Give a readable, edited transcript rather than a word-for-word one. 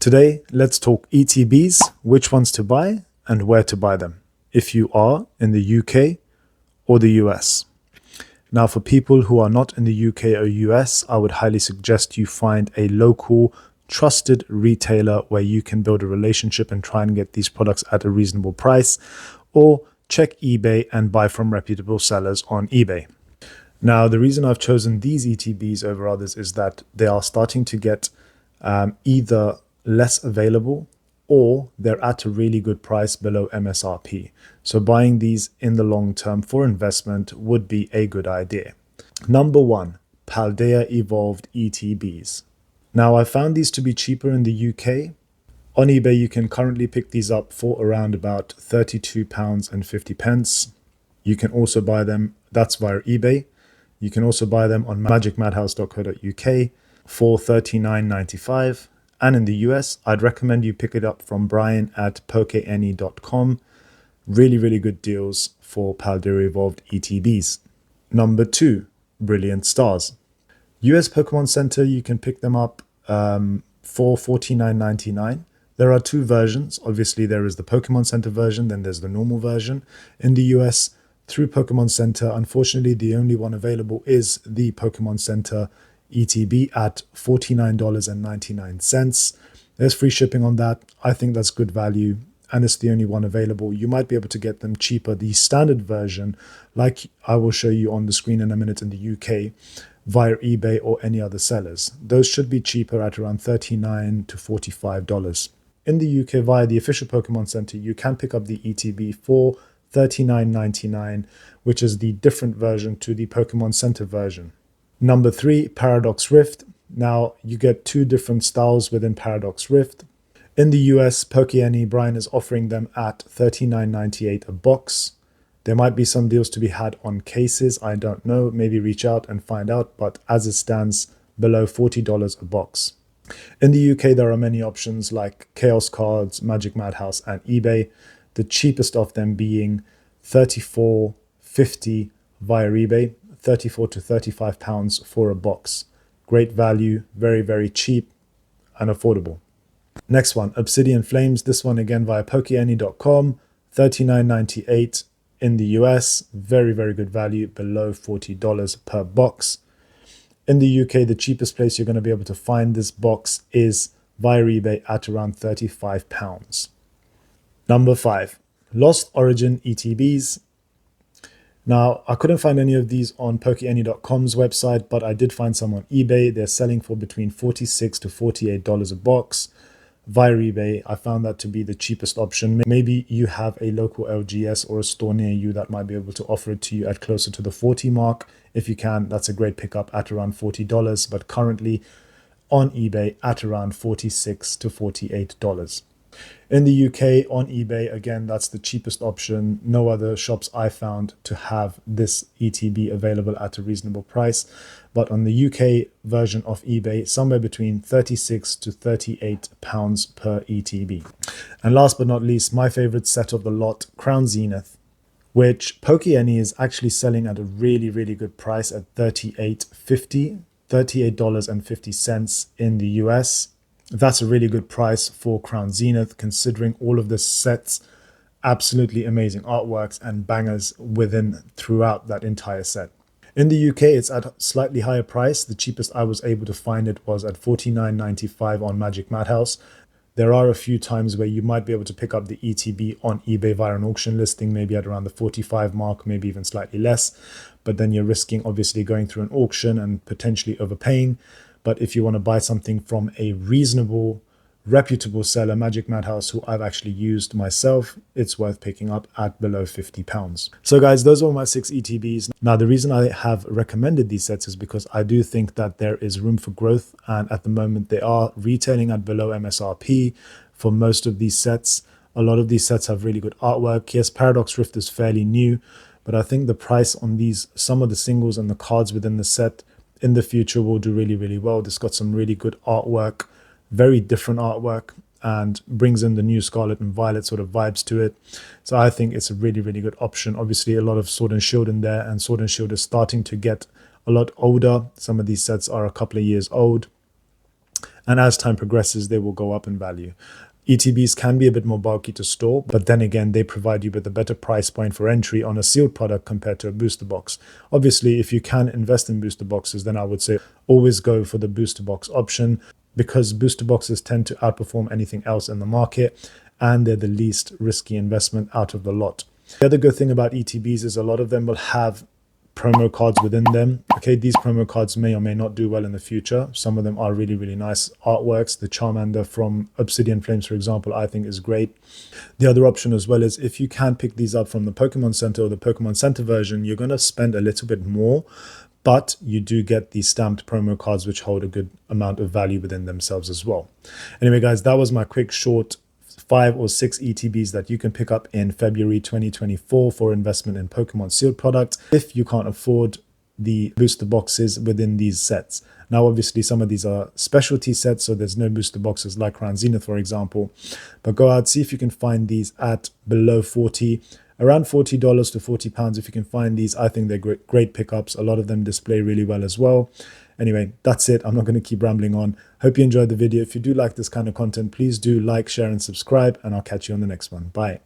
Today, let's talk ETBs, which ones to buy and where to buy them, if you are in the UK or the US. Now, for people who are not in the UK or US, I would highly suggest you find a local, trusted retailer where you can build a relationship and try and get these products at a reasonable price, or check eBay and buy from reputable sellers on eBay. Now, the reason I've chosen these ETBs over others is that they are starting to get either less available or they're at a really good price below MSRP. So buying these in the long term for investment would be a good idea. Number one, Paldea Evolved ETBs. Now, I found these to be cheaper in the UK. On eBay, you can currently pick these up for around about £32.50. You can also buy them, that's via eBay. You can also buy them on magicmadhouse.co.uk for $39.95. And in the US, I'd recommend you pick it up from Brian at pokene.com. Really, really good deals for Paldea Evolved ETBs. Number two, Brilliant Stars. US Pokemon Center, you can pick them up for $49.99. There are two versions. Obviously, there is the Pokemon Center version, then there's the normal version. In the US, through Pokemon Center, unfortunately, the only one available is the Pokemon Center ETB at $49.99. There's free shipping on that. I think that's good value, and it's the only one available. You might be able to get them cheaper. The standard version, like I will show you on the screen in a minute in the UK, via eBay or any other sellers. Those should be cheaper at around $39 to $45. In the UK, via the official Pokemon Center, you can pick up the ETB for $39.99, which is the different version to the Pokemon Center version. Number three, Paradox Rift. Now, you get two different styles within Paradox Rift. In the US, Pokene Brian is offering them at $39.98 a box. There might be some deals to be had on cases. I don't know. Maybe reach out and find out. But as it stands, below $40 a box. In the UK, there are many options like Chaos Cards, Magic Madhouse, and eBay. The cheapest of them being $34.50 via eBay. 34 to 35 pounds for a box. Great value, very, very cheap and affordable. Next one, Obsidian Flames. This one again via pokene.com, $39.98 in the US. Very, very good value, below $40 per box. In the UK, the cheapest place you're going to be able to find this box is via eBay at around £35. Number five, Lost Origin ETBs. Now, I couldn't find any of these on pokene.com's website, but I did find some on eBay. They're selling for between $46 to $48 a box. Via eBay, I found that to be the cheapest option. Maybe you have a local LGS or a store near you that might be able to offer it to you at closer to the 40 mark. If you can, that's a great pickup at around $40, but currently on eBay at around $46 to $48. In the UK, on eBay, again, that's the cheapest option. No other shops I found to have this ETB available at a reasonable price. But on the UK version of eBay, somewhere between £36 to £38 per ETB. And last but not least, my favorite set of the lot, Crown Zenith, which Pokene is actually selling at a really, really good price at $38.50 in the US. That's a really good price for Crown Zenith, considering all of the sets, absolutely amazing artworks and bangers throughout that entire set. In the UK, it's at a slightly higher price. The cheapest I was able to find it was at $49.95 on Magic Madhouse. There are a few times where you might be able to pick up the ETB on eBay via an auction listing, maybe at around the 45 mark, maybe even slightly less. But then you're risking obviously going through an auction and potentially overpaying. But if you want to buy something from a reasonable, reputable seller, Magic Madhouse, who I've actually used myself, it's worth picking up at below £50. So guys, those were my 6 ETBs. Now, the reason I have recommended these sets is because I do think that there is room for growth. And at the moment, they are retailing at below MSRP for most of these sets. A lot of these sets have really good artwork. Yes, Paradox Rift is fairly new, but I think the price on these, some of the singles and the cards within the set in the future will do really, really well. This got some really good artwork, very different artwork, and brings in the new Scarlet and Violet sort of vibes to it. So I think it's a really, really good option. Obviously, a lot of Sword and Shield in there, and Sword and Shield is starting to get a lot older. Some of these sets are a couple of years old. And as time progresses, they will go up in value. ETBs can be a bit more bulky to store, but then again, they provide you with a better price point for entry on a sealed product compared to a booster box. Obviously, if you can invest in booster boxes, then I would say always go for the booster box option, because booster boxes tend to outperform anything else in the market, and they're the least risky investment out of the lot. The other good thing about ETBs is a lot of them will have promo cards within them. Okay, these promo cards may or may not do well in the future. Some of them are really, really nice artworks. The Charmander from Obsidian Flames, for example, I think is great. The other option as well is if you can pick these up from the Pokemon Center or the Pokemon Center version, you're going to spend a little bit more, but you do get these stamped promo cards which hold a good amount of value within themselves as well. Anyway, guys, that was my quick short 5 or 6 ETBs that you can pick up in February 2024 for investment in Pokemon sealed products if you can't afford the booster boxes within these sets. Now, obviously, some of these are specialty sets, so there's no booster boxes like around Zenith, for example. But go out, see if you can find these at below 40, around $40 to £40. If you can find these, I think they're great pickups. A lot of them display really well as well. Anyway, that's it. I'm not going to keep rambling on. Hope you enjoyed the video. If you do like this kind of content, please do like, share, and subscribe, and I'll catch you on the next one. Bye.